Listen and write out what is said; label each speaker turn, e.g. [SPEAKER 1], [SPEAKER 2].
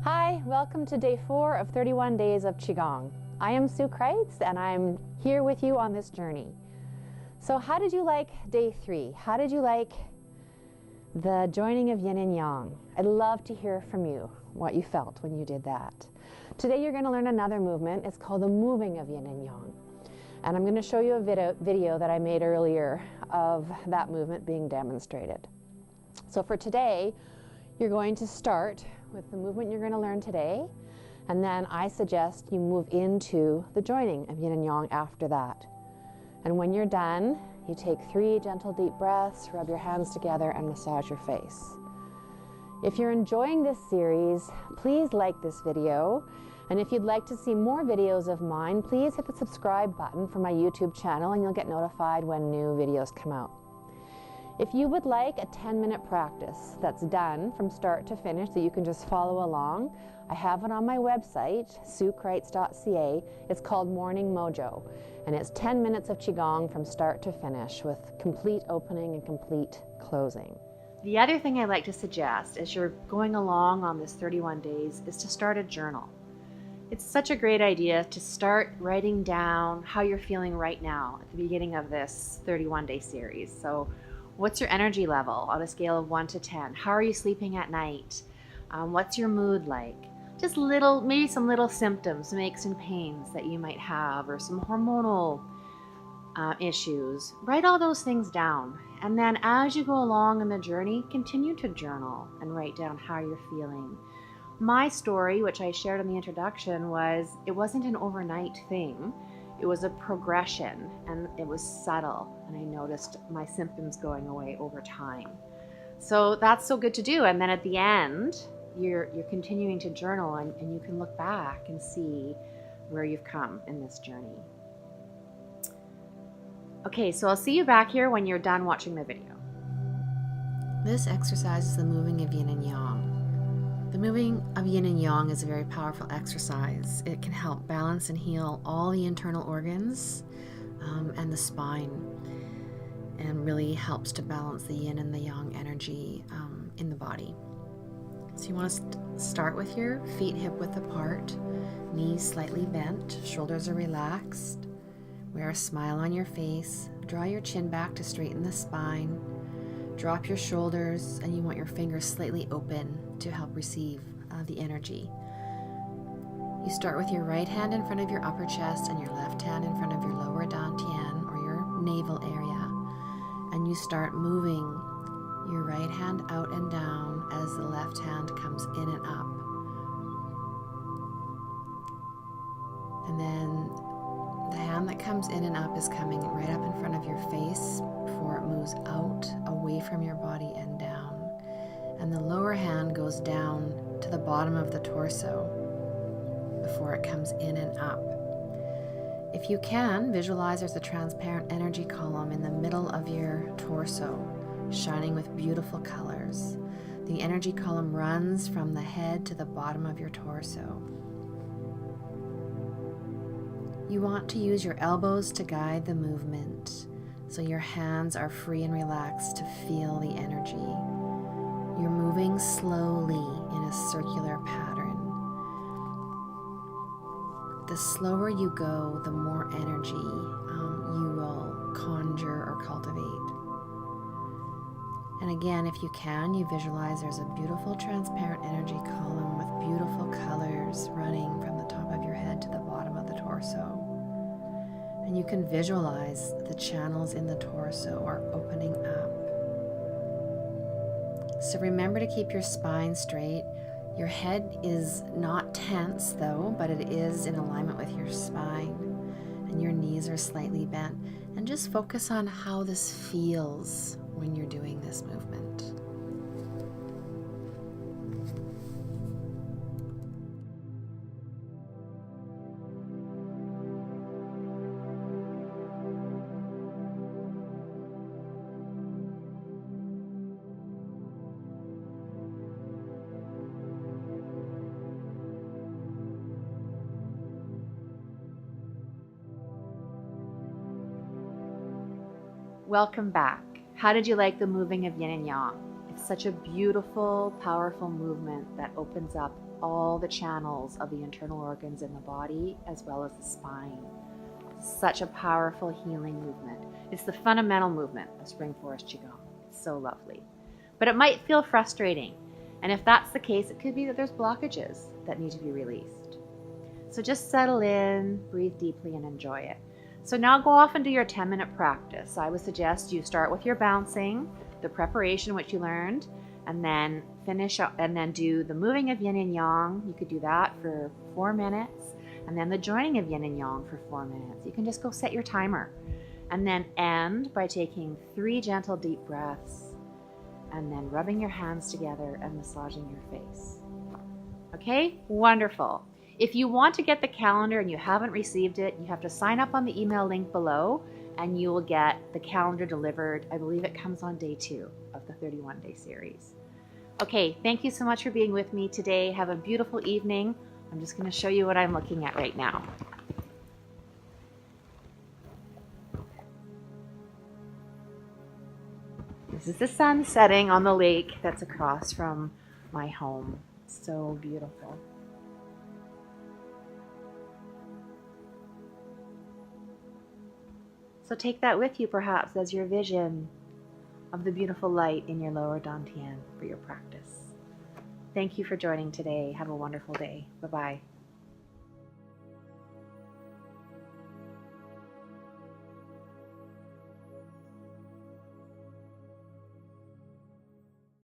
[SPEAKER 1] Hi, welcome to day 4 of 31 days of Qigong. I am Sue Kreitz and I'm here with you on this journey. So how did you like day 3? How did you like the joining of Yin and Yang? I'd love to hear from you, what you felt when you did that. Today you're going to learn another movement. It's called the moving of Yin and Yang. And I'm going to show you a video that I made earlier of that movement being demonstrated. So for today, you're going to start with the movement you're going to learn today, and then I suggest you move into the joining of Yin and Yang after that. And when you're done, you take 3 gentle deep breaths, rub your hands together, and massage your face. If you're enjoying this series, please like this video. And if you'd like to see more videos of mine, please hit the subscribe button for my YouTube channel and you'll get notified when new videos come out. If you would like a 10-minute practice that's done from start to finish that you can just follow along, I have it on my website, suekreitz.ca. It's called Morning Mojo, and it's 10 minutes of Qigong from start to finish with complete opening and complete closing.
[SPEAKER 2] The other thing I like to suggest as you're going along on this 31 days is to start a journal. It's such a great idea to start writing down how you're feeling right now at the beginning of this 31-day series. So what's your energy level on a scale of 1 to 10? How are you sleeping at night? What's your mood like? Just maybe some little symptoms, some aches and pains that you might have, or some hormonal issues. Write all those things down. And then as you go along in the journey, continue to journal and write down how you're feeling. My story, which I shared in the introduction, it wasn't an overnight thing. It was a progression, and it was subtle, and I noticed my symptoms going away over time. So that's so good to do. And then at the end, you're continuing to journal, and you can look back and see where you've come in this journey. Okay, so I'll see you back here when you're done watching the video.
[SPEAKER 3] This exercise is the moving of Yin and Yang. The moving of Yin and Yang is a very powerful exercise. It can help balance and heal all the internal organs and the spine, and really helps to balance the Yin and the Yang energy in the body. So you want to start with your feet hip-width apart, knees slightly bent, shoulders are relaxed. Wear a smile on your face. Draw your chin back to straighten the spine. Drop your shoulders, and you want your fingers slightly open to help receive the energy. You start with your right hand in front of your upper chest and your left hand in front of your lower dantian, or your navel area, and you start moving your right hand out and down as the left hand comes in and up. And then the hand that comes in and up is coming right up in front of your face before it moves out, away from your body and down. And the lower hand goes down to the bottom of the torso before it comes in and up. If you can, visualize there's a transparent energy column in the middle of your torso, shining with beautiful colors. The energy column runs from the head to the bottom of your torso. You want to use your elbows to guide the movement, so your hands are free and relaxed to feel the energy. You're moving slowly in a circular pattern. The slower you go, the more energy you will conjure or cultivate. And again, if you can, you visualize there's a beautiful transparent energy column with beautiful colors running from the top of your head to the bottom of the torso. And you can visualize the channels in the torso are opening up. So remember to keep your spine straight. Your head is not tense though, but it is in alignment with your spine. And your knees are slightly bent. And just focus on how this feels when you're doing this movement.
[SPEAKER 2] Welcome back. How did you like the moving of Yin and Yang? Such a beautiful, powerful movement that opens up all the channels of the internal organs in the body as well as the spine. Such a powerful healing movement. It's the fundamental movement of Spring Forest Qigong. It's so lovely. But it might feel frustrating. And if that's the case, it could be that there's blockages that need to be released. So just settle in, breathe deeply, and enjoy it. So now go off and do your 10-minute practice. I would suggest you start with your bouncing, the preparation which you learned, and then finish up and then do the moving of yin and yang. You could do that for 4 minutes, and then the joining of yin and yang for 4 minutes. You can just go set your timer, and then end by taking 3 gentle deep breaths, and then rubbing your hands together and massaging your face. Okay, wonderful. If you want to get the calendar and you haven't received it, you have to sign up on the email link below and you will get the calendar delivered. I believe it comes on day 2 of the 31-day series. Okay, thank you so much for being with me today. Have a beautiful evening. I'm just going to show you what I'm looking at right now. This is the sun setting on the lake that's across from my home. So beautiful. So take that with you perhaps as your vision of the beautiful light in your lower dantian for your practice. Thank you for joining today. Have a wonderful day. Bye-bye.